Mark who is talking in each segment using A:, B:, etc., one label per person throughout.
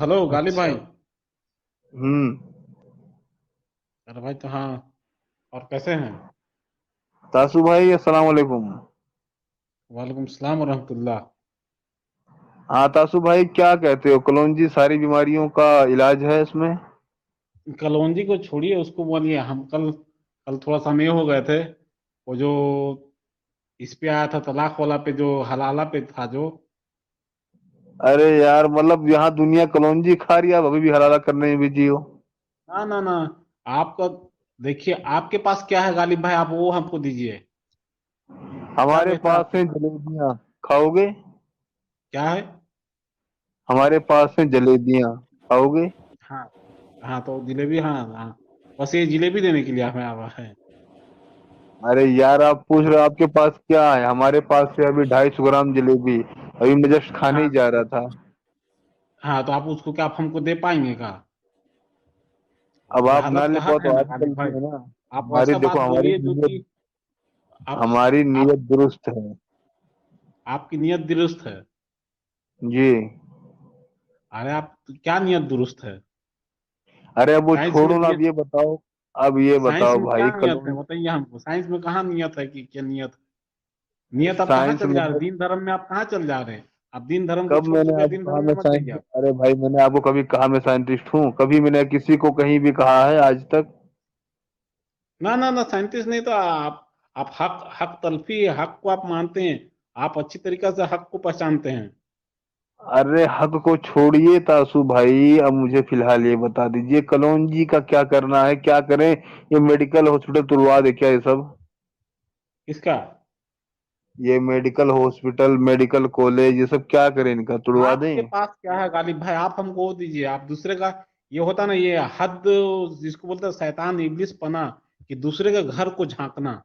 A: Hello Ghalib
B: अच्छा।
A: भाई।
B: हम्म।
A: अरे भाई तो हाँ। और कैसे हैं?
B: तासु भाई, अस्सलाम वालेकुम।
A: वालेकुम सलाम रहमतुल्लाह।
B: हाँ तासु भाई, क्या कहते हो? कलौंजी सारी बीमारियों का इलाज है इसमें।
A: कलौंजी को छोड़िए, उसको बोलिए। हम कल कल थोड़ा सा में हो गए थे। वो जो इस पे आया था, तलाक वाला पे, जो हलाला पे था जो।
B: अरे यार, मतलब यहाँ दुनिया कलौंजी खा रही है, आप अभी भी हलाला करने में बिजी हो।
A: ना ना ना। आपका देखिए, आपके पास क्या है गालिब भाई, आप वो हमको दीजिए। क्या
B: हमारे
A: बेहतर
B: पास
A: आपके
B: है
A: पास?
B: जलेबियाँ। खाओगे?
A: क्या है?
B: हमारे पास है जलेबियाँ। खाओगे?
A: हाँ। हाँ तो जिलेबी, हाँ हाँ। बस ये जिलेबी देने के लिए हमें आवा है।
B: अरे यार, आप पूछ रहे हो आपके पास क्या है? हमारे पास है अभी 250 ग्राम जलेबी। अभी मैं जस्ट खाने ही
A: हाँ।
B: जा रहा था।
A: हाँ तो आप उसको क्या आप हमको दे पाएंगे का?
B: अब
A: ये
B: आप ना
A: हालत
B: ले
A: कहाँ
B: पाओ
A: है
B: तो
A: ना
B: आपकी
A: गालिब
B: गलती
A: भाई।
B: है ना।
A: आप वैसा
B: देखो,
A: बात
B: हमारी
A: बोलिए जो
B: नीयत
A: कि आप
B: हमारी
A: आप
B: नीयत दुरुस्त है।
A: आपकी नियत दुरुस्त है।
B: जी।
A: अरे आप क्या नियत दुरुस्त है?
B: अरे अब वो
A: साइंस में
B: छोड़ो ना, अब
A: नियत
B: ये बताओ। अब ये
A: साइंस
B: बताओ
A: में क्या
B: भाई,
A: नियत है
B: कलोन
A: बताइए हमको। साइंस में कहाँ नियत है कि क्या नियत है? नियत आप कहाँ
B: साइंस
A: चल
B: में
A: जा रहे हैं?
B: तो
A: दीन धर्म में आप कहाँ चल जा रहे हैं? आप दीन धर्म को
B: कब
A: छोड़
B: मैंने
A: चुके हैं,
B: आपको
A: दीन
B: कहा
A: धर्म
B: मैं
A: में मत जाइए
B: साइंस?
A: आप।
B: अरे भाई, मैंने आपको कभी कहा मैं साइंटिस्ट हूँ? कभी मैंने किसी को कहीं भी कहा है आज तक?
A: ना ना ना, साइंटिस्ट नहीं तो आप हक हक तलफी हक को आप मानते हैं। आप अच्छी तरीके से हक को पहचानते हैं।
B: अरे हक को छोड़िए तासु भाई, अब मुझे फिलहाल ये बता दीजिए, कलौंजी का क्या करना है, क्या करें? ये मेडिकल हॉस्पिटल तुड़वा दे क्या ये सब?
A: किसका?
B: ये मेडिकल हॉस्पिटल, मेडिकल कॉलेज, ये सब क्या करें? इनका तुड़वा
A: आपके
B: दें?
A: पास क्या है गालिब भाई, आप हमको वो दीजिए। आप दूसरे का ये होता ना, ये हद जिसको बोलते हैं शैतान इब्लिस पना, कि दूसरे के घर को झांकना।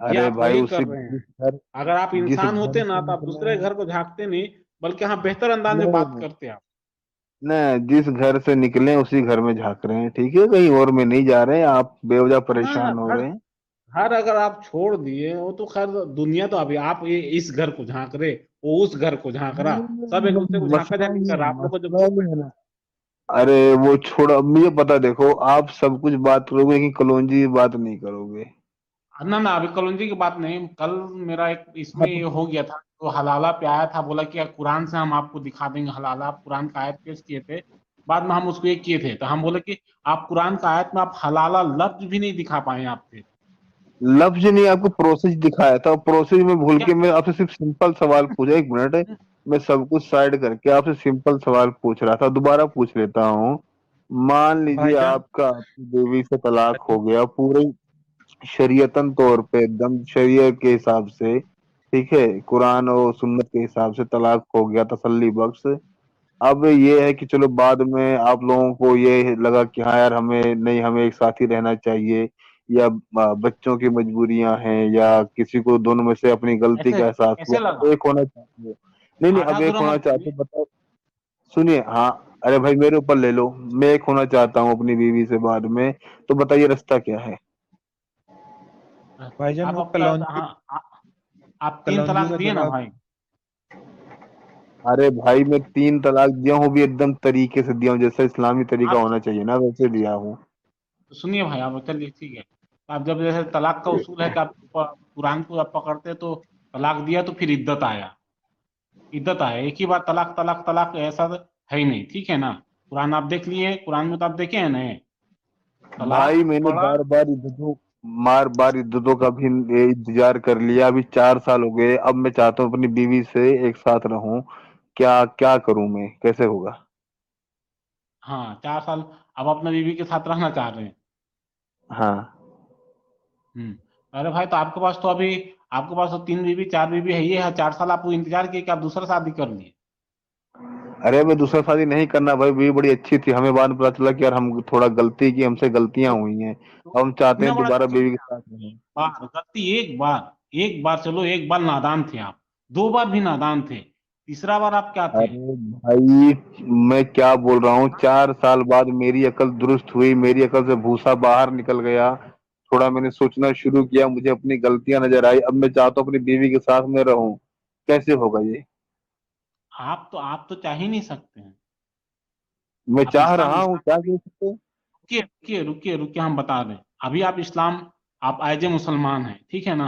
A: ये
B: अरे
A: आप
B: भाई,
A: वही
B: उसी
A: कर रहे
B: जिस
A: हैं।
B: घर
A: अगर आप
B: जिस
A: इंसान
B: घर
A: होते ना
B: से
A: तो आप
B: निकले
A: दूसरे के
B: हैं।
A: घर को झांकते नहीं, बल्कि हाँ बेहतर अंदाज में बात
B: नहीं
A: करते आप।
B: नहीं, जिस घर से निकले उसी घर में झांक रहे हैं, ठीक है? कहीं और में नहीं जा रहे हैं, आप बेवजह
A: हाँ
B: परेशान हो
A: घर
B: रहे हैं।
A: घर अगर आप छोड़ दिए वो तो खैर दुनिया तो, अभी आप ये इस घर को झांक रहे, वो उस घर को झांक रहा। सब एक दूसरे को झांका
B: मसला
A: झांकी
B: ये
A: कर रहा, आप लोग को जो
B: मसला ये है ना। अरे वो छोड़ो, अब मुझे पता, देखो आप सब कुछ बात करोगे लेकिन कलौंजी की बात नहीं करोगे।
A: ना ना, अभी कलौंजी की बात नहीं। कल मेरा एक इसमें
B: हाँ
A: ये
B: तो
A: हो गया था, तो हलाला पे आया था, बोला कि कुरान से हम आपको दिखा देंगे हलाला। आप कुरान का आयत पेश किए थे। बाद में हम उसको एक किए थे, तो हम बोले कि आप कुरान का आयत में आप हलाला लफ्ज भी नहीं दिखा पाए आप थे।
B: लफ्ज नहीं, आपको प्रोसेस दिखाया था, प्रोसेस में भूल
A: क्या?
B: के मैं आपसे सिर्फ सिंपल सवाल पूछा, एक मिनट। मैं सब कुछ साइड करके आपसे सिंपल सवाल पूछ रहा था, दोबारा पूछ लेता हूँ। मान लीजिए
A: भाईजान।
B: आपका अपनी बीवी से तलाक हो गया, पूरे शरीयतन तौर पे, एकदम शरीयत के हिसाब से, ठीक है, कुरान और सुन्नत के हिसाब से तलाक हो गया, तसल्ली बख्श। अब ये है कि चलो बाद में आप लोगों को ये लगा कि हाँ यार, हमें नहीं, हमें एक साथ ही रहना चाहिए, या बच्चों की मजबूरियां हैं, या किसी को दोनों में से अपनी गलती
A: ऐसे
B: का एहसास हुआ,
A: ऐसे
B: अब
A: लगा।
B: एक होना चाहते हो। नहीं नहीं,
A: आधा
B: अब एक
A: अधूरा
B: होना
A: मत
B: चाहते
A: बोलिए।
B: हो, बताओ। सुनिए, हाँ। अरे भाई, मेरे ऊपर ले लो। मैं एक होना चाहता हूँ अपनी बीवी से बाद में। तो बताइए रास्ता क्या है?
A: आप
C: भाईजान वो
A: आपका
C: कलौंजी
A: हाँ आप तीन
C: कलौंजी
A: तलाक
C: का
A: दिए ना
C: जवाब।
A: भाई?
B: अरे भाई, मैं 3 तलाक दिया हूँ भी, एकदम तरीके से दिया हूँ, जैसा इस्लामी तरीका
A: आप
B: होना चाहिए ना, वैसे दिया हूँ।
A: सुनिए भाई, आप चलिए ठीक है। आप जब जैसे तलाक का उसूल है कि आप कुरान को आप पकड़ते तो तलाक दिया तो फिर इद्दत आया। इद्दत आया, एक ही बार तलाक तलाक तलाक ऐसा तो है ही नहीं, ठीक है ना? कुरान आप देख लिए, कुरान में तो आप देखे हैं ना, तलाक
B: भाई मैंने
A: पढ़ा।
B: बार बार इद्दतों का भी इंतजार कर लिया, अभी 4 साल हो गए, अब मैं चाहता हूँ अपनी बीवी से एक साथ रहूं। क्या क्या करूं मैं, कैसे होगा?
A: हाँ 4 साल अब अपने बीवी के साथ रहना चाह रहे हैं।
B: हाँ।
A: हम्म। अरे भाई तो आपके पास तो 3 बीवी 4 बीवी है, ये है 4 साल आप वो इंतजार किए कि आप दूसरा शादी कर लिए।
B: अरे मैं दूसरा शादी नहीं करना भाई, बीवी बड़ी अच्छी थी, हमें बाद में पता चला कि यार हम थोड़ा गलती की, हमसे गलतियां
A: तो,
B: हुई हैं।
A: तो
B: अब हम चाहते
A: इतना
B: हैं
A: बड़ा
B: दोबारा
A: गलती
B: बीवी के
A: किया?
B: साथ रहें।
A: बार गलती एक बार चलो, एक बार नादान थे आप। 2 बार भी नादान थे, तीसरा बार आप क्या थे?
B: अरे भाई, मैं क्या बोल रहा हूँ, 4 साल बाद मेरी अकल दुरुस्त हुई, मेरी अकल से भूसा बाहर निकल गया। थोड़ा मैंने सोचना शुरू किया, मुझे अपनी गलतियां नजर आई, अब मैं चाहता हूँ अपनी बीवी के साथ में रहूं। कैसे होगा ये?
A: आप तो चाह ही नहीं सकते हैं।
B: मैं
A: आप
B: चाह
A: इस्लाम
B: रहा हूँ,
A: इस्लाम
B: क्या
A: अभी
B: कह सकते हैं।
A: रुकिए रुकिए रुकिए रुकिए, हम बता दें। अभी आप इस्लाम, आप एज ए मुसलमान हैं, ठीक है ना?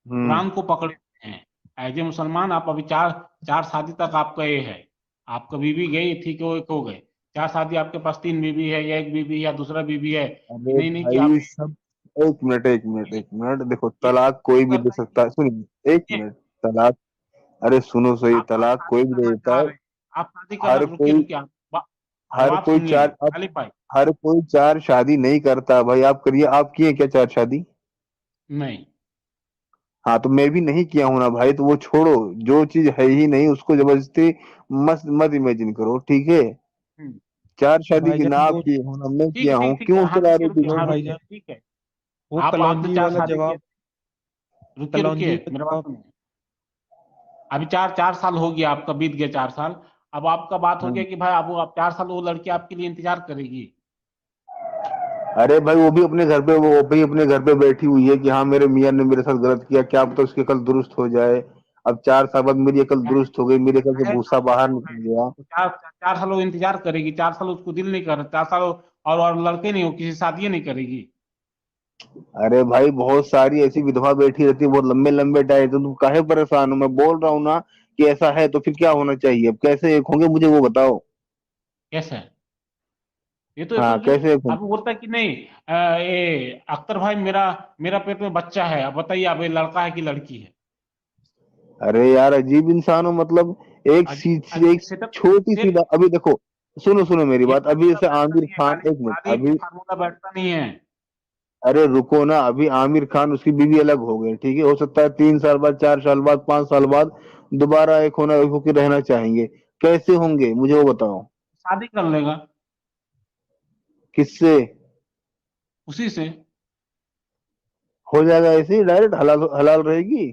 B: हम्म।
A: कुरान को पकड़े हैं एज ए मुसलमान। आप अभी चार चार शादी तक आपका ये है। आपका बीवी गई थी कि वो एक हो गए। चार शादी आपके पास, तीन बीवी है या एक बीवी या दूसरा बीवी है।
B: अरे
A: नहीं नहीं कि आप
B: भाई सब, एक मिनट एक मिनट एक मिनट, देखो
A: ये
B: तलाक कोई भी दे
A: करता है
B: सकता है, सुनिए एक
A: कि
B: मिनट। तलाक, अरे सुनो सही,
A: आप
B: तलाक कोई
A: शादी
B: भी दे
A: करना
B: देता
A: चाह
B: है।
A: रहे हैं। आप शादी करना,
B: हर
A: रुकिए
B: कोई,
A: रुकिए, आप
B: हर
A: जवाब
B: कोई
A: सुनिए
B: चार अब,
A: खाली पाई।
B: हर कोई चार शादी नहीं करता भाई, आप करिए, आप किए क्या चार शादी?
A: नहीं।
B: हाँ तो मैं भी नहीं किया हूं ना भाई, तो वो छोड़ो। जो चीज है ही नहीं उसको जबरदस्ती मत मत इमेजिन करो, ठीक है।
A: हम्म,
B: चार शादी की ना
C: भाईजान
B: आप
C: वो,
B: किए हो ना मैं
A: ठीक है
B: किया हूँ,
A: ठीक है,
B: क्यों
A: हाँ
B: चला
A: रुकिए
B: रहे
A: रुकिए,
B: पीछे
A: हाँ
C: वो
B: से?
A: रुकिए,
C: भाईजान,
A: ठीक है।
C: वो
A: आपने
C: कलौंजी
A: चार
C: वाला
A: शादी किए।
C: जवाब,
A: रुकिए
C: कलौंजी
A: रुकिए,
C: वाला
A: मेरा बात
C: जवाब।
A: सुनिए। अभी चार चार साल हो गया आपका, बीत गया 4 साल। अब आपका बात हो गया
B: हाँ।
A: कि भाई अब वो, आप 4 साल वो लड़की आपके लिए इंतजार करेगी।
B: अरे भाई वो भी अपने घर पे, वो भी अपने घर पे बैठी हुई है कि हाँ मेरे मियां ने मेरे साथ गलत किया, क्या पता उसकी अकल दुरुस्त हो जाए। अब 4 साल बाद मेरी अकल
A: है
B: दुरुस्त हो गई, मेरे अकल से
A: है
B: भूसा बाहर निकल
A: है।
B: गया।
A: तो चार चार साल वो इंतजार करेगी, 4 साल उसको दिल नहीं कर रहा, 4 साल और लड़के नहीं हो, किसी शादी नहीं करेगी।
B: अरे भाई बहुत सारी ऐसी विधवा बैठी रहती है बहुत लंबे लंबे टाइम, तो तुम काहे परेशान हो? मैं बोल रहा हूँ ना कि ऐसा है, तो फिर क्या होना चाहिए? अब कैसे एक होंगे मुझे वो बताओ।
A: कैसे है? ये तो
B: हाँ कैसे एक
A: अब
B: होंगे?
A: बोलता है कि नहीं, ये अख्तर भाई, मेरा मेरा पेट में बच्चा है, अब बताइए अब ये लड़का है कि लड़की है?
B: अरे यार अजीब इंसान हो, मतलब एक
A: सेटअप
B: छोटी
A: से
B: सी बात, अभी देखो, सुनो सुनो मेरी
A: ये
B: बात, अभी
A: फार्मूला
B: जैसे
A: बैठता
B: आमिर
A: नहीं है,
B: खान,
A: शादी
B: एक मिनट
A: शादी में
B: अभी,
A: फार्मूला बैठता नहीं है।
B: अरे रुको ना, अभी आमिर खान उसकी बीवी अलग हो गए, ठीक है, हो सकता है 3 साल बाद, 4 साल बाद, 5 साल बाद दोबारा एक होना, एक होकर रहना चाहेंगे। कैसे होंगे मुझे वो बताओ।
A: शादी कर लेगा
B: किससे?
A: उसी से।
B: हो जाएगा ऐसे ही डायरेक्ट, हलाल हलाल रहेगी।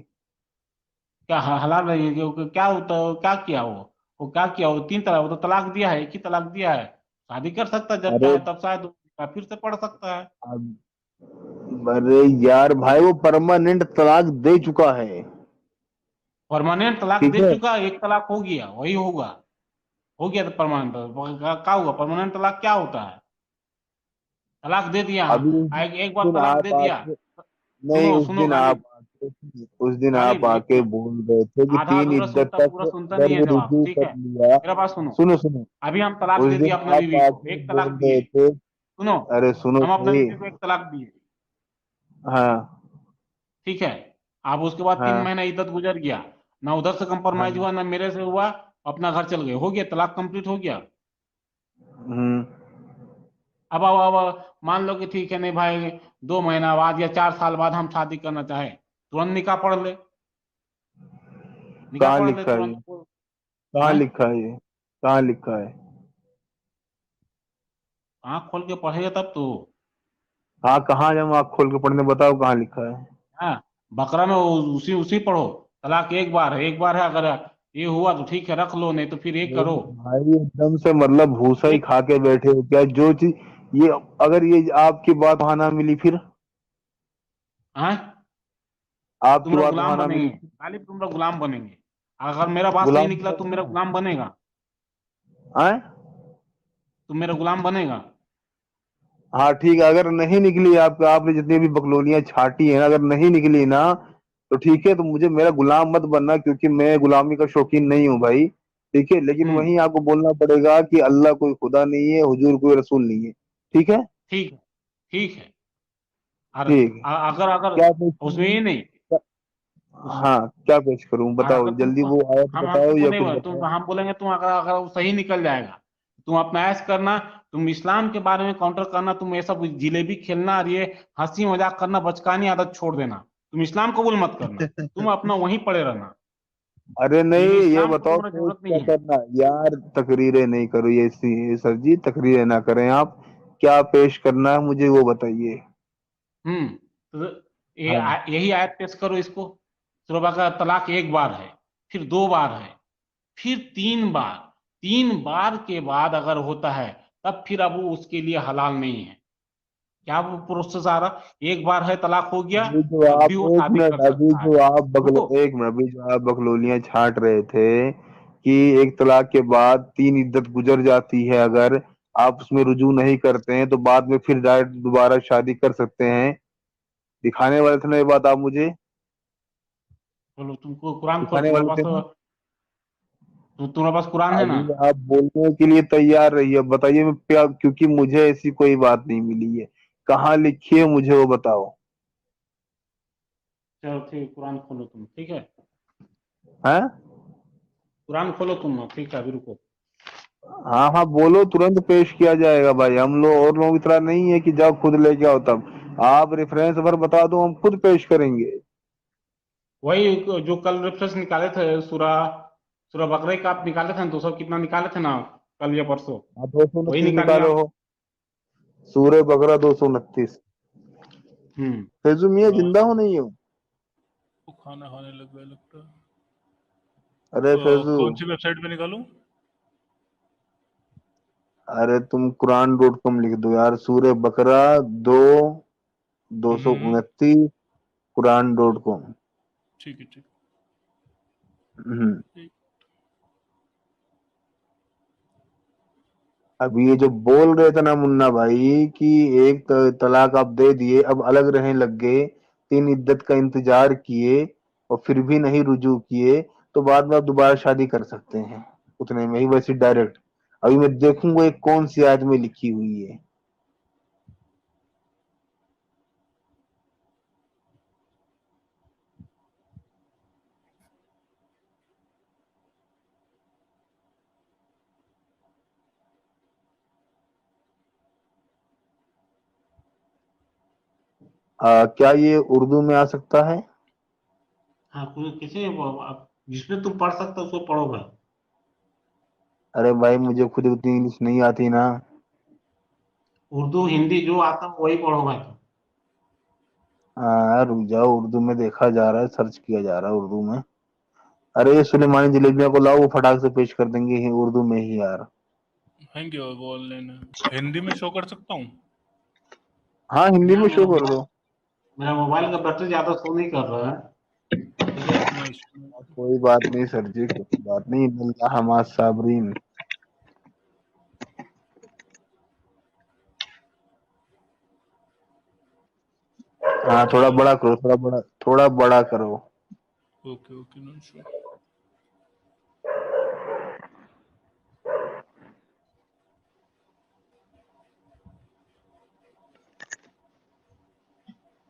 A: क्या हलाल रहेगी क्या होता है? क्या किया वो क्या किया? वो 3 तलाक, वो तो तलाक दिया है, एक ही तलाक दिया है। शादी कर सकता है, जब
B: अरे
A: चाहे तब, शायद फिर से पढ़ सकता है।
B: अरे यार भाई वो परमानेंट तलाक दे चुका है।
A: परमानेंट तलाक
B: ठीक
A: दे
B: है।
A: चुका, एक तलाक हो गया, वही होगा। हो गया तो परमानेंट, क्या हुआ? परमानेंट तलाक क्या होता है? तलाक दे दिया,
B: अभी
A: हाँ, एक बार
B: दिन
A: तलाक दे
B: आप
A: दिया।
B: आके, नहीं
A: सुनो
B: उस
A: सुनो
B: दिन आप
A: गालिब,
B: आके, उस दिन आप
A: गालिब एक
B: आके
A: मिनट।
B: बोल रहे थे कि
A: आधा
B: तीन
A: अधूरा
B: इद्दत
A: सुनता, पूरा
B: तक
A: सुनता नहीं है
B: दर्द
A: जवाब,
B: रुजू
A: ठीक
B: कर
A: है?
B: लिया।
A: मेरा बात सुनो।
B: सुनो सुनो,
A: अभी हम तलाक
B: उस
A: दे
B: दिन
A: दिया अपने
B: आप
A: बीवी को,
B: आके
A: एक तलाक
B: बोल रहे
A: दिए।
B: थे,
A: सुनो,
B: अरे सुनो
A: हम अपने
B: सही।
A: बीवी को एक तलाक दिए,
B: हाँ
A: ठीक है? अब उसके बाद तीन
B: हाँ
A: महीना इद्दत गुजर गया, ना उधर से कंप्रोमाइज
B: हाँ।
A: हुआ ना मेरे से हुआ। अपना घर चल गए, हो गया, तलाक कंप्लीट हो गया।
B: हम्म।
A: अब मान लो कि ठीक है, नहीं भाई, 2 महीना बाद या 4 साल बाद हम शादी करना चाहे, तुरंत निकाह पढ़ ले। निकाह
B: कहाँ
A: पढ़ ले
B: लिखा है ये?
A: तुरंत।
B: कहाँ
A: हाँ,
B: लिखा है ये? कहाँ लिखा है?
A: आँख खोल के पढ़ेगा तब तो।
B: हाँ कहाँ जाऊँ आँख खोल के पढ़ने, बताओ कहाँ लिखा है?
A: हाँ, बकरा में उसी उसी पढ़ो। तलाक एक बार है, एक बार है, अगर ये हुआ तो ठीक है, रख लो, नहीं तो फिर ये
B: अरे
A: करो।
B: भाई एकदम से मतलब भूसा ही
A: एक
B: खा के बैठे हो क्या? जो चीज ये, अगर ये आपकी बात वहां ना मिली फिर,
A: हाँ,
B: आपकी
A: तुम्हारा
B: बात
A: गुलाम
B: वहां ना
A: बनेंगे,
B: मिली,
A: गालिब तुम्हारा गुलाम बनेंगे। अगर मेरा बात सही
B: गुलाम
A: निकला, तुम मेरा
B: बनेगा?
A: गुलाम बनेगा।
B: आए?
A: तुम मेरा गुलाम बनेगा।
B: हाँ ठीक है, अगर नहीं निकली आप, आपने जितनी भी बकलोलियां छाटी है ना, अगर नहीं निकली ना, तो ठीक है, तो मुझे मेरा गुलाम मत बनना, क्योंकि मैं गुलामी का शौकीन नहीं हूँ भाई। ठीक है, लेकिन
A: हम्म,
B: वहीं आपको बोलना पड़ेगा कि अल्लाह कोई खुदा नहीं है, हुजूर कोई रसूल नहीं है। ठीक है।
A: ठीक है, ठीक है। और
B: ठीक है।
A: अगर अगर
B: क्या पेश
A: उसमें ये
B: करूं?
A: नहीं,
B: क्या-
A: उस
B: हाँ क्या पेश करूं
A: और
B: बताओ
A: अगर
B: जल्दी,
A: तुमको,
B: वो आयत
A: हम
B: बताओ
A: तुमको
B: या
A: नहीं
B: कुछ
A: बोले, तुम,
B: बताओ।
A: हम बोलेंगे तुम, अगर अगर वो सही निकल जाएगा, तुम अपना ऐश करना। तुम इस्लाम के बारे में काउंटर करना, तुम ये सब जिलेबी खेलना और ये हंसी मजाक करना, बचकानी आदत छोड़ देना। तुम इस्लाम कबूल मत करना, तुम अपना वहीं पड़े रहना।
B: अरे नहीं,
A: ये
B: ये
A: इस्लाम को
B: बताओ
A: तुम्हारी
B: पेश
A: जरूरत
B: क्या
A: नहीं है।
B: करना यार? तकरीरें नहीं करो ये सर जी, तकरीरें ना करें आप। क्या पेश करना है मुझे वो बताइए।
A: तो
B: हाँ।
A: यही आयत पेश करो इसको। सूरह का तलाक एक बार है, फिर 2 बार है, फिर 3 बार। 3 बार के बाद अगर होता है, तब फिर अब वो उसके लिए हलाल नहीं है। क्या वो प्रोसेस आ रहा? एक बार है, तलाक हो गया,
B: अभी जो
A: तब भी
B: आप,
A: वो
B: एक
A: शादी
B: मिनट,
A: कर
B: अभी
A: सकता है।
B: जो आप
A: रुको।
B: एक मिनट, अभी जो आप बकलोलियां छाट रहे थे, कि एक तलाक के बाद 3 इद्दत गुजर जाती है, अगर आप उसमें रुजू नहीं करते हैं तो बाद में फिर डायरेक्ट दोबारा शादी कर सकते हैं। दिखाने वाले थे ना ये बात आप मुझे,
A: बोलो, तुमको कुरान खोल,
B: दिखाने वाले थे ना।
A: तुम्हारे पास कुरान है ना?
B: अभी आप बोलने के लिए तैयार रहिए, बताइए मैं क्या, क्योंकि मुझे ऐसी कोई बात नहीं मिली है। कहाँ लिखी है मुझे वो बताओ।
A: चलो ठीक, कुरान खोलो तुम, ठीक है।
B: हैं?
A: कुरान खोलो तुम, ठीक है, अभी रुको।
B: हाँ हाँ बोलो, तुरंत पेश किया जाएगा भाई। हम लोग और लोग इतना नहीं है कि जाओ खुद लेके आओ, तब आप रेफरेंस भर बता दो, हम खुद पेश करेंगे।
A: वही जो कल रेफरेंस निकाले थे, सूरा सूरा बकरे का आप निकाले थे ना, 200 कितना निकाले थे ना, कल या परसों।
B: आप 229
A: वही निकालिए
B: निकाले
A: आप।
B: हो, सूरह बकरा 229।
A: हम्म।
B: फैजू मियाँ
C: हाँ,
B: जिंदा हो नहीं हो?
C: वो खाना खाने लग गया लगता है।
B: अरे फैजू,
C: कौन सी वेबसाइट पे निकालूं?
B: अरे तुम कुरान.com लिख दो यार, सूरह बकरा दो दो सौ
C: हम्म,
B: उनतीस कुरान.com।
C: ठीक है, ठीक
B: हम्म।
C: ठीक।
B: अब ये जो बोल रहे थे ना मुन्ना भाई कि एक तलाक आप दे दिए, अब अलग रहने लग गए, 3 इद्दत का इंतजार किए और फिर भी नहीं रुजू किए, तो बाद में आप दोबारा शादी कर सकते हैं उतने में ही, वैसे डायरेक्ट। अभी मैं देखूंगा ये कौन सी आयत में लिखी हुई है। क्या ये उर्दू में आ सकता है?
A: हाँ, किसी जिसमें तुम पढ़ सकते हो उसको पढ़ो भाई।
B: अरे भाई मुझे खुद उतनी इंग्लिश नहीं आती ना।
A: उर्दू हिंदी जो आता है वही पढ़ो भाई तुम।
B: हाँ रुक जाओ, उर्दू में देखा जा रहा है, सर्च किया जा रहा है उर्दू में। अरे ये सुलेमानी जलेबियां को लाओ, वो फटाक से पेश कर देंगे उर्दू में ही यार।
C: हैंगे वो ऑनलाइन है, हिंदी में शो कर सकता हूँ?
B: हाँ हिंदी
A: ना,
B: में शो कर दो।
A: मेरा मोबाइल का बैटरी ज्यादा शो नहीं कर रहा है, ठीक है।
C: मैं इसमें
B: कोई बात नहीं सर जी, कोई बात नहीं, अल्लाह हमाद साबरीन। हाँ थोड़ा बड़ा करो, थोड़ा बड़ा करो।
C: Okay okay, no issue.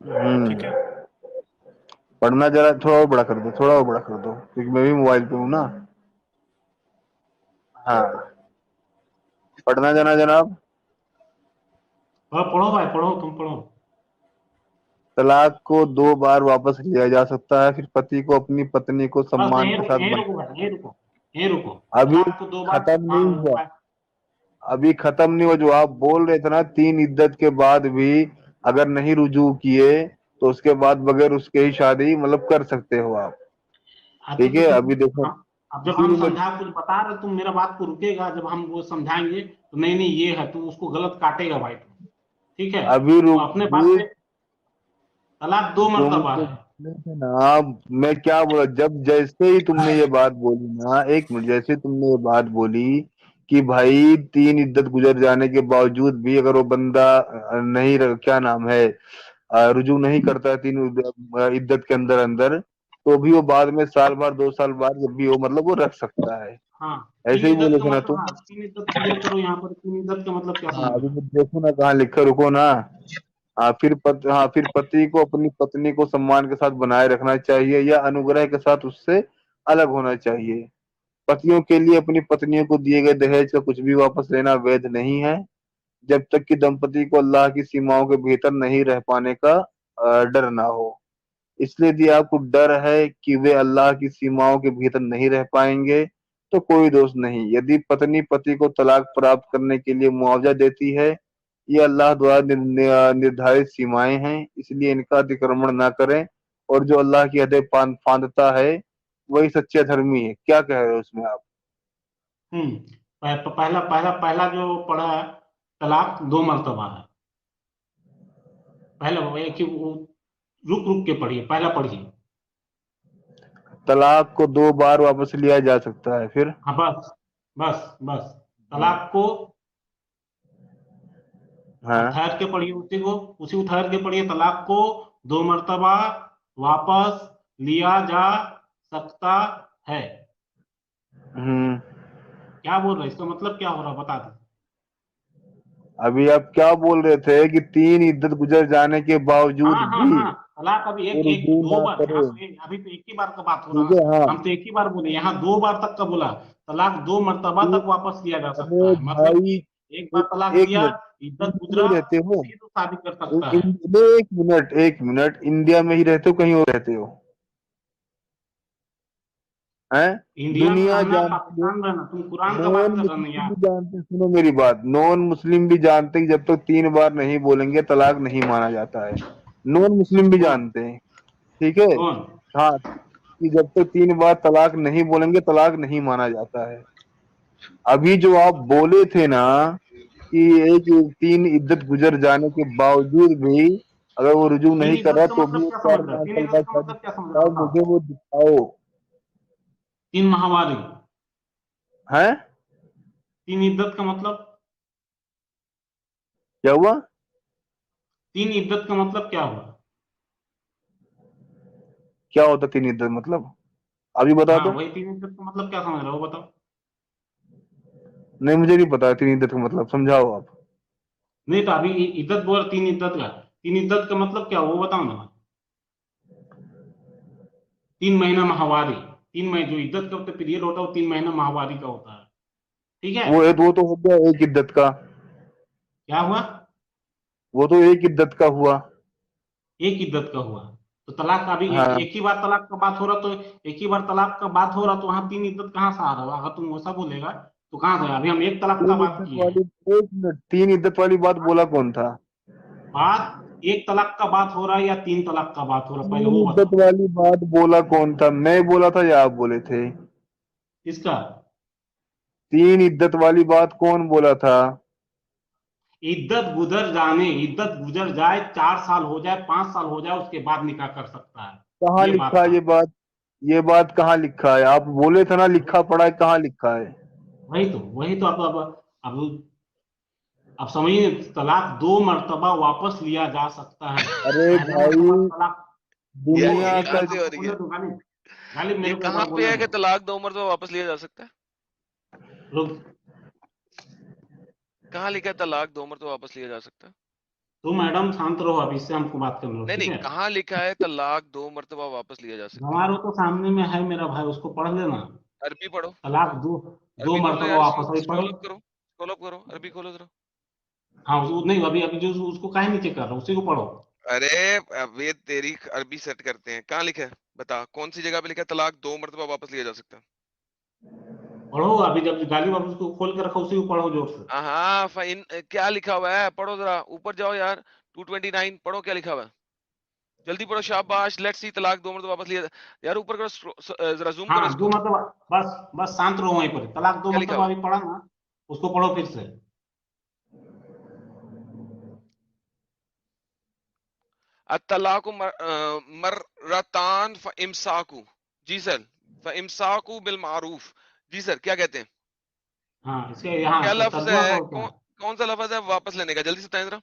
C: ठीक है।
B: पढ़ना जरा थोड़ा और बड़ा कर दो, थोड़ा और बड़ा कर दो, क्योंकि मैं भी मोबाइल पे हूँ ना। हाँ पढ़ना जाना जनाब।
A: हाँ, पढ़ो भाई, पढ़ो, तुम पढ़ो।
B: तलाक को 2 बार वापस लिया जा सकता है, फिर पति को अपनी पत्नी को
A: बस
B: सम्मान
A: यहीं
B: के
A: रुको,
B: साथ
A: यहीं
B: बना।
A: रुको भाई, यहीं रुको, यहीं रुको।
B: अभी
A: तलाक को 2 बार,
B: खत्म
A: हाँ,
B: नहीं हुआ, अभी खत्म नहीं हुआ। जो आप बोल रहे थे ना 3 इद्दत के बाद भी अगर नहीं रुजू किए तो उसके बाद बगैर उसके ही शादी मतलब कर सकते हो आप।
A: हाँ,
B: ठीक है अभी देखो,
A: हाँ, अब जब हम
B: इसीलिए मैं,
A: समझा कुछ बता रहे, तुम मेरा बात को रुकेगा, जब हम वो समझाएंगे तो नहीं नहीं ये है, तुम उसको गलत काटेगा भाई तुम, ठीक है।
B: अभी
A: तो
B: रुक
A: अपने बात
B: भी,
A: पे, तलाक 2 मर्तबा
B: तुमको
A: है।
B: ना मैं क्या बोला, जब जैसे ही तुमने ये बात बोली ना, 1 मिनट, जैसे तुमने ये बात बोली कि भाई 3 इद्दत गुजर जाने के बावजूद भी अगर वो बंदा नहीं क्या नाम है, रुजू नहीं करता है 3 इद्दत के अंदर अंदर, तो भी वो बाद में साल बाद 2 साल बाद जब भी हो मतलब वो रख सकता है।
A: हाँ, तीन
B: ऐसे ही
A: इद्दत
B: बोले
A: का
B: थे ना
A: मतलब,
B: तुम।
A: हाँ, 3 इद्दत क्लियर करो यहाँ पर, 3 इद्दत का मतलब क्या
B: हाँ
A: समझ
B: अभी
A: में?
B: मैं देखो ना कहाँ लिखा, रुको ना। हाँ फिर पति को अपनी पत्नी को सम्मान के साथ बनाए रखना चाहिए या अनुग्रह के साथ उससे अलग होना चाहिए। पतियों के लिए अपनी पत्नियों को दिए गए दहेज का कुछ भी वापस लेना वैध नहीं है, जब तक कि दंपति को अल्लाह की सीमाओं के भीतर नहीं रह पाने का डर ना हो। इसलिए यदि आपको डर है कि वे अल्लाह की सीमाओं के भीतर नहीं रह पाएंगे तो कोई दोष नहीं। यदि पत्नी पति को तलाक प्राप्त करने के लिए मुआवजा देती है, ये अल्लाह द्वारा निर्धारित सीमाएं हैं, इसलिए इनका अतिक्रमण ना करें। और जो अल्लाह की हदें फांदता है वही सच्चे धर्मी है। क्या कह रहे हो उसमें आप?
A: हम्म। पहला पहला पहला जो पढ़ा है, तलाक 2 मर्तबा है। पहला वो एक ही रुक रुक के पढ़िए, पहला पढ़िए।
B: तलाक को 2 बार वापस लिया जा सकता है। फिर
A: हाँ बस बस बस, तलाक को अब
B: हाँ।
A: ठहर के पढ़िए, उसी को ठहर के पढ़िए। तलाक को 2 मर्तबा वापस लिया जा सकता है।
B: हम्म।
A: क्या बोल रहे, इसका मतलब क्या हो रहा, बता दो।
B: अभी आप क्या बोल रहे थे कि 3 इद्दत गुजर जाने के
A: हाँ
B: बावजूद
A: हाँ
B: भी
A: हाँ, तलाक अभी एक
B: वो
A: एक
B: रुजू
A: दो
B: ना
A: बार, यहाँ
B: करे।
A: सुनिए, अभी तो एक ही बार का बात हो रहा
B: ठीक
A: ना।
B: है, हाँ।
A: हम तो एक ही बार बोले, यहाँ 2 बार तक का बोला। तलाक 2 मर्तबा
B: तो
A: तक वापस लिया जा सकता
B: अरे
A: है, मतलब
B: भाई,
A: एक बार
B: एक
A: तलाक
B: एक
A: दिया,
B: मिनट,
A: इद्दत
B: इंडिया
A: गुजरा,
B: में रहते हो?
A: फिर तो शादी कर सकता है।
B: एक मिनट, एक मिनट, इंडिया में ही रहते हो, कहीं और रहते हो? हैं?
A: इंडिया में
B: दुनिया
A: रहना,
B: जानती है,
A: पाकिस्तान में रहना, तुम कुरान का बात
B: नॉन
A: कर रहे हो
B: मुस्लिम
A: यार।
B: भी जानते, सुनो मेरी बात, नॉन मुस्लिम भी जानते हैं कि जब तक 3 बार नहीं बोलेंगे तलाक नहीं माना जाता है। नॉन मुस्लिम भी
A: कौन
B: जानते हैं। ठीक है।
A: कौन?
B: हाँ, कि जब तक 3 बार तलाक नहीं बोलेंगे तलाक नहीं माना जाता है। अभी जो आप बोले थे ना कि एक 3 इद्दत गुजर जाने के बावजूद भी अगर वो रुजू
A: तीन
B: नहीं कर
A: इद्दत
B: रहा
A: का
B: तो भी
A: मतलब
B: वो
A: क्या समझ
B: चार
A: रहे हो,
B: पांच
A: तीन
B: साल
A: इद्दत
B: बाद
A: का
B: शादी
A: मतलब क्या समझ
B: करता
A: रहे
B: है,
A: हो, बताओ।
B: मुझे वो दिखाओ।
A: 3 माहवारी,
B: है?
A: 3 इद्दत का मतलब,
B: क्या हुआ?
A: 3 इद्दत का मतलब क्या हुआ?
B: क्या होता 3 इद्दत मतलब? अभी बता
A: हाँ
B: दो।
A: वही 3 इद्दत का मतलब क्या समझ रहे हो, बताओ।
B: नहीं, मुझे नहीं पता 3 इद्दत का मतलब, समझाओ आप।
A: नहीं तो अभी इद्दत बोल, 3 इद्दत का, 3 इद्दत का मतलब क्या वो बताओ ना। 3 महीना माहवारी, 3 महीने जो इद्दत का होता है, पीरियड होता है, वो 3 महीना माहवारी का होता है। ठीक है।
B: वो तो हो गया एक इद्दत का।
A: क्या हुआ?
B: वो तो एक इद्दत का हुआ।
A: एक इद्दत का हुआ। तो तलाक का अभी
B: हाँ।
A: एक ही बार तलाक का बात हो रहा, तो एक ही बार तलाक का बात हो रहा, तो वहां 3 इद्दत कहाँ से आ रहा है? अगर तुम वैसा बोलेगा तो कहाँ से? अभी हम एक तलाक का
B: 3
A: बात
B: इद्दत
A: किए हैं।
B: वाली, एक मिनट, 3 इद्दत वाली बात बोला कौन था?
A: बात एक तलाक का बात हो रहा है या 3 तलाक का बात हो रहा है, पहले
B: 3
A: वो
B: इद्दत
A: बताओ।
B: वाली बात बोला कौन था? मैं बोला था या आप बोले थे?
A: इसका
B: 3 इद्दत वाली बात कौन बोला था?
A: इद्दत गुजर जाए, 4 साल हो जाए, 5 साल हो जाए, उसके बाद निकाह कर सकता है।
B: कहाँ
A: ये बात
B: लिखा है
A: था।
B: ये बात? ये बात कहाँ लिखा है? आप बोले थे ना लिखा पढ़ा है, कहाँ लिखा है?
A: वही तो अब समझिए, तलाक 2 मर्तबा वापस लिया जा सकता है।
B: अरे
A: पहला मर्तबा
B: भाई,
A: तलाक,
B: दुनिया
C: ये
B: का
C: कहाँ से हो
A: हमको
C: रही
A: बोलने
C: है?
A: दो गालिब, गालिब
C: ये
A: मेरे को एक
C: कहाँ
A: बार
C: पे
A: बोलने
C: है कि
A: दो।
C: तलाक 2 मरतबा वापस लिया जा सकता है?
A: रुक,
C: कहाँ लिखा है तलाक 2 मरतबा वापस लिया जा सकता है?
A: तुम मैडम शांत रहो, अभी इससे हमको बात करने दो,
C: नहीं
A: ठीक
C: नहीं,
A: है।
C: कहाँ लिखा है तलाक 2 मरतबा वापस लिया जा सकता है?
A: हमारे तो सामने में है मेरा भाई, उसको पढ़ लेना।
C: अरबी पढ़ो।
A: तलाक दो, दो
C: अरबी खोलो
A: मर्तबा
C: यार,
A: वापस, अभी पढ़ो।
C: स्क्रॉल अप करो, स्क्रॉल अप करो, अरबी खोलो जरा।
A: हाँ नहीं, अभी अभी जो उसको काहे नीचे कर रहा हूँ, उसी को पढ़ो।
C: अरे वे तेरी अरबी सेट करते हैं, कहाँ लिखा है? बता कौन सी जगह पे लिखा है तलाक 2 मरतबा वापस लिया जा सकता है?
A: पढ़ो, अभी जब गालिब अब उसको खोल के रखा, उसी को पढ़ो जोर से।
C: हाँ फाइन, क्या लिखा हुआ है पढ़ो जरा, ऊपर जाओ यार। 229 पढ़ो, क्या लिखा हुआ है? जल्दी पढ़ो, शाबाश। लेट्स सी, तलाक 2 मरतबा वापस लिया। यार ऊपर करो, जरा जूम करो
A: हाँ दो
C: इसको।
A: मर्तबा, बस बस शांत रहो वहीं पर, तलाक दो
C: क्या लिखा
A: मर्तबा
C: हुआ है?
A: अभी पढ़ा ना, उसको पढ़ो फिर से।
C: अतलाकु मर्रतान फ इमसाकु। जी सर। फ इमसाकु बिल मारूफ। जी सर, क्या कहते हैं?
A: हाँ इसके यहाँ
C: क्या लफ्ज
A: तर्जुमा
C: है?
A: पढ़ो क्या।
C: कौन सा लफ्ज है वापस लेने का? जल्दी से बताएं जरा।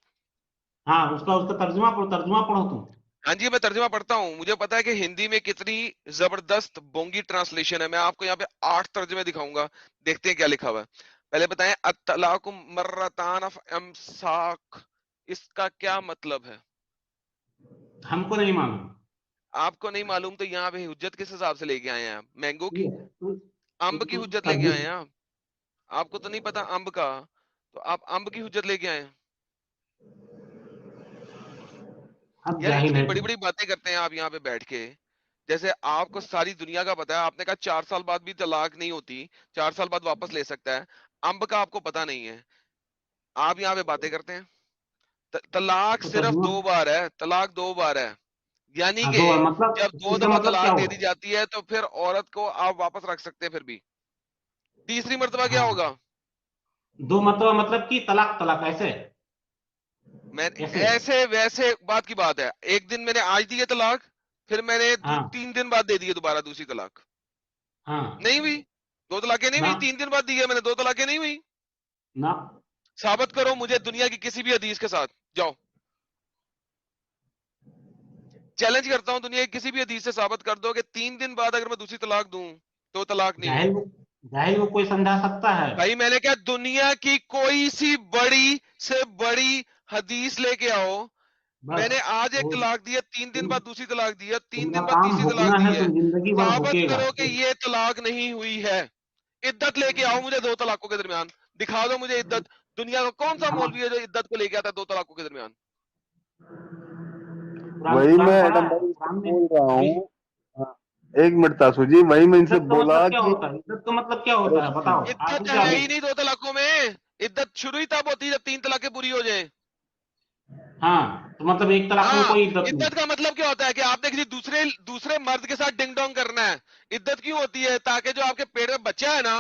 A: हाँ उसका उसका तर्जुमा पढ़ो तुम।
C: हाँ जी, मैं तर्जुमा पढ़ता हूँ। मुझे पता है कि हिंदी में कितनी जबरदस्त बोंगी ट्रांसलेशन है। मैं आपको यहाँ पे 8 तर्जुमे दिखाऊंगा। देखते हैं क्या लिखा हुआ है। पहले बताएं, अत्तलाकु मर्रतान फ इमसाक, इसका क्या मतलब है?
A: हमको नहीं मालूम।
C: आपको नहीं मालूम तो यहाँ पे हुज्जत किस हिसाब से लेके आए हैं आप? मैंगो की,
A: ये
C: अंब की हुज्जत लेके आए हैं आप? आपको तो नहीं पता अंब का, तो आप अंब की हुज्जत लेके आए हैं।
A: अब
C: यार
A: जाहिल
C: इतनी
A: है
C: बड़ी
A: तुम।
C: बड़ी बातें करते हैं आप यहाँ पे बैठ के, जैसे आपको सारी दुनिया का पता है। आपने कहा 4 साल बाद भी तलाक नहीं होती, 4 साल बाद वापस ले सकता है। अंब का आपको पता नहीं है, आप यहाँ पे बातें करते हैं। तलाक
A: तो
C: सिर्फ
A: तर्जुमा,
C: 2 बार है, तलाक 2 बार है। यानी
A: हाँ
C: कि
A: 2 बार मतलब,
C: जब दो
A: इसका
C: दफा
A: मतलब क्या
C: तलाक दे दी
A: हुआ?
C: जाती है तो फिर औरत को आप वापस रख सकते हैं फिर भी। तीसरी मर्तबा क्या होगा?
A: हाँ 2 मर्तबा मतलब कि तलाक तलाक ऐसे,
C: मैं
A: ऐसे।
C: ऐसे वैसे बात की बात है। एक दिन मैंने आज दी है तलाक, फिर मैंने
A: हाँ
C: 3 दिन बाद दे दिए दोबारा दूसरी तलाक,
A: हाँ
C: नहीं हुई, 2 तलाकें नहीं
A: ना
C: हुई, 3 दिन बाद दी है मैंने, 2 तलाकें नहीं हुई।
A: ना।
C: साबित करो मुझे दुनिया की किसी भी हदीस के साथ, जाओ चैलेंज करता हूं, दुनिया की किसी भी हदीस से साबित कर दो कि 3 दिन बाद अगर मैं दूसरी तलाक दूं तो तलाक नहीं हुई।
A: जाहिल को कोई समझा सकता है?
C: भाई मैंने क्या, दुनिया की कोई सी बड़ी से बड़ी हदीस लेके आओ,
A: बस
C: मैंने आज एक
A: वो
C: तलाक दी है, 3 दिन बाद दूसरी तलाक दी है, 3
A: तुम्हारा
C: दिन बाद
A: काम
C: तीसरी तलाक
A: भुगतना
C: दी
A: है,
C: है,
A: तुम जिंदगी भर
C: साबित
A: भुगेगा।
C: करो कि ये तलाक नहीं हुई है। इद्दत लेके आओ मुझे 2 तलाकों के दरमियान, दिखा दो मुझे इद्दत। दुनिया का कौन सा
A: हम
C: मौलवी है जो इद्दत को लेके आता है 2 तलाकों के दरमियान?
A: कुरान
B: वही
A: कुरान
B: मैं
A: पढ़ा
B: एडम
A: है,
B: भाई से
A: कुरान में
B: बोल रहा
A: अभी।
B: हूँ। हाँ, एक मिनट तासु जी, वही मैं इनसे
A: इज्जत का
B: बोला
A: मतलब क्या
B: कि
A: होता है? इज्जत का मतलब क्या
B: अरे
A: होता है बताओ,
C: इद्दत
A: आपने क्या
C: है ही
A: बोला?
C: नहीं 2 तलाकों में, इद्दत शुरू ही तब होती है जब 3 तलाकें पूरी हो जाए।
A: हाँ तो मतलब एक तलाक में
C: हाँ,
A: कोई इज्जत नहीं।
C: इद्दत का मतलब क्या होता है कि आपने किसी दूसरे दूसरे मर्द के साथ डिंग डोंग करना है। इद्दत क्यों होती है? ताकि जो आपके पेट में बच्चा है ना,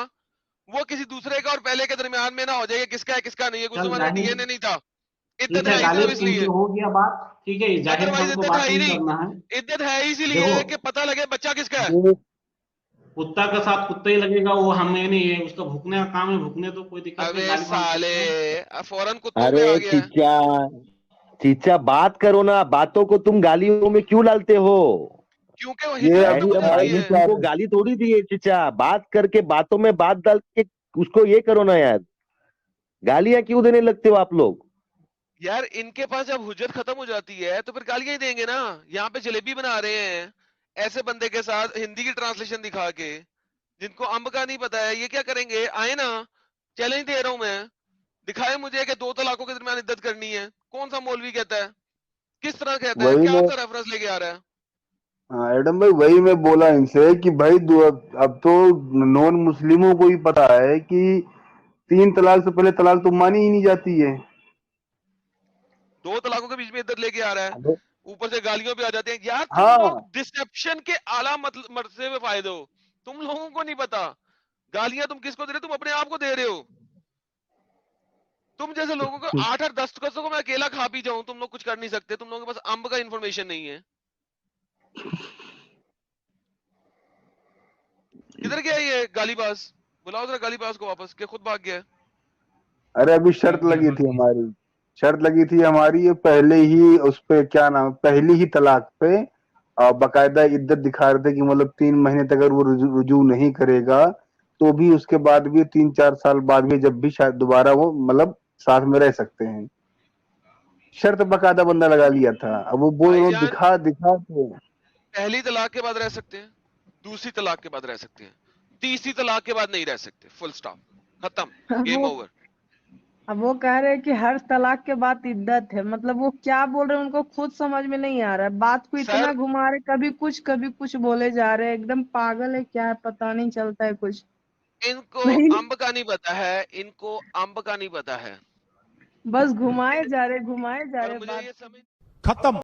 C: वो किसी दूसरे का और पहले के दरमियान में ना हो जाए कि किसका है किसका नहीं है, कुछ
A: चल
C: तुम्हारे
A: जाहिल,
C: डीएनए नहीं था।
A: ठीक
C: इद्दत
A: है
C: है ही सिर्फ
A: गालिब, तुमसे
C: इसलिए,
A: हो गया बात, ठीक है, इस जाहिल से
C: अदरवाइज
A: हमको
C: इद्दत
A: बात
C: है ही
A: नहीं
C: नहीं।
A: करना है।
C: इद्दत है
A: देखो,
C: इसीलिए कि पता लगे बच्चा किसका है।
B: ये
A: कुत्ता के साथ कुत्ता ही लगेगा, वो हमें नहीं है, उसका भूखने का काम है, भूखने तो कोई दिक्कत नहीं,
C: अबे
A: गालिब हम
C: साले,
A: कहते हैं।
C: फौरन कुत्तों पे
D: अरे
C: आ गया है।
D: चीचा, चीचा बात करो ना, बातों को तुम गालियों में क्यों डालते हो?
C: क्योंकि वो
B: ये
C: हिकमत
B: अभी
C: में
D: एडम
C: गुजर
D: भाई
C: रही
D: ने
B: आगे
C: है।
B: क्या
D: तुमको गाली थोड़ी दी है चीचा, बात करके बातों में बात डाल के उसको ये करो ना यार, गालियां क्यों देने लगते हो आप लोग?
C: यार इनके पास जब हुज्जत खत्म हो जाती है तो फिर गालियां ही देंगे ना। यहाँ पे जलेबी बना रहे हैं ऐसे बंदे के साथ हिंदी की ट्रांसलेशन दिखा के, जिनको अम्ब का नहीं पता है, ये क्या करेंगे? आए ना, चैलेंज दे रहा हूं मैं, दिखाए मुझे कि 2 तलाकों के दरमियान इद्दत करनी है। कौन सा मौलवी कहता है, किस तरह कहता है,
B: वही
C: क्या
B: मैं
C: सा रेफरेंस लेके आ रहा है?
B: हाँ, एडम भाई वही मैं बोला इनसे कि भाई अब तो नॉन मुस्लिमों को ही पता है कि 3 तलाक से पहले तलाक तो मानी ही नहीं जाती है।
C: 2 तलाकों के बीच में इद्दत लेके आ रहा है,
B: अबे,
C: ऊपर से गालियों पे आ जाते हैं। यार तुम लोग
B: हाँ
C: डिसेप्शन के आला मरतबे में फायदे हो, तुम लोगों को नहीं पता। गालियां तुम किसको दे रहे हो? तुम अपने आप को दे रहे हो। तुम जैसे लोगों को 8 और 10 को मैं अकेला खा पी जाऊं, तुम लोग कुछ कर नहीं सकते, तुम लोगों के पास अंब का इन्फॉर्मेशन नहीं है। किधर गया ये गालीबाज? बुलाओ जरा गालीबाज को वापस, के खुद भाग गया है।
B: अरे अभी शर्त
A: क्या
B: लगी
A: बात
B: थी
A: है?
B: हमारी, शर्त लगी थी हमारी ये पहले ही उस पे क्या नाम, पहली ही तलाक पे बाकायदा इद्दत दिखा रहे थे कि मतलब 3 महीने तक अगर वो रुजू नहीं करेगा तो भी उसके बाद भी 3-4 साल बाद भी जब भी शायद दोबारा वो मतलब साथ में रह सकते हैं। शर्त बाकायदा बंदा लगा लिया था, अब वो बोल रहा हूँ
C: भाईजान,
B: दिखा दिखा के।
C: पहली तलाक के बाद रह सकते हैं, दूसरी तलाक के बाद रह सकते हैं, तीसरी तलाक के बाद नहीं रह सकते, फुल स्टॉप, खत्म, गेम
E: वो
C: ओवर।
E: अब वो कह रहे हैं कि हर तलाक के बाद इद्दत है, मतलब वो क्या बोल रहे हैं उनको खुद समझ में नहीं आ रहा है, बात को इतना
C: सर
E: घुमा रहे, कभी कुछ बोले जा रहे हैं, एकदम पागल है क्या है, पता नहीं चलता है कुछ।
C: इनको
E: नहीं,
C: अंब का नहीं पता है, इनको अंब का नहीं पता है,
E: बस घुमाए जा रहे
C: और मुझे
E: बात।
C: ये समझ
F: खत्म।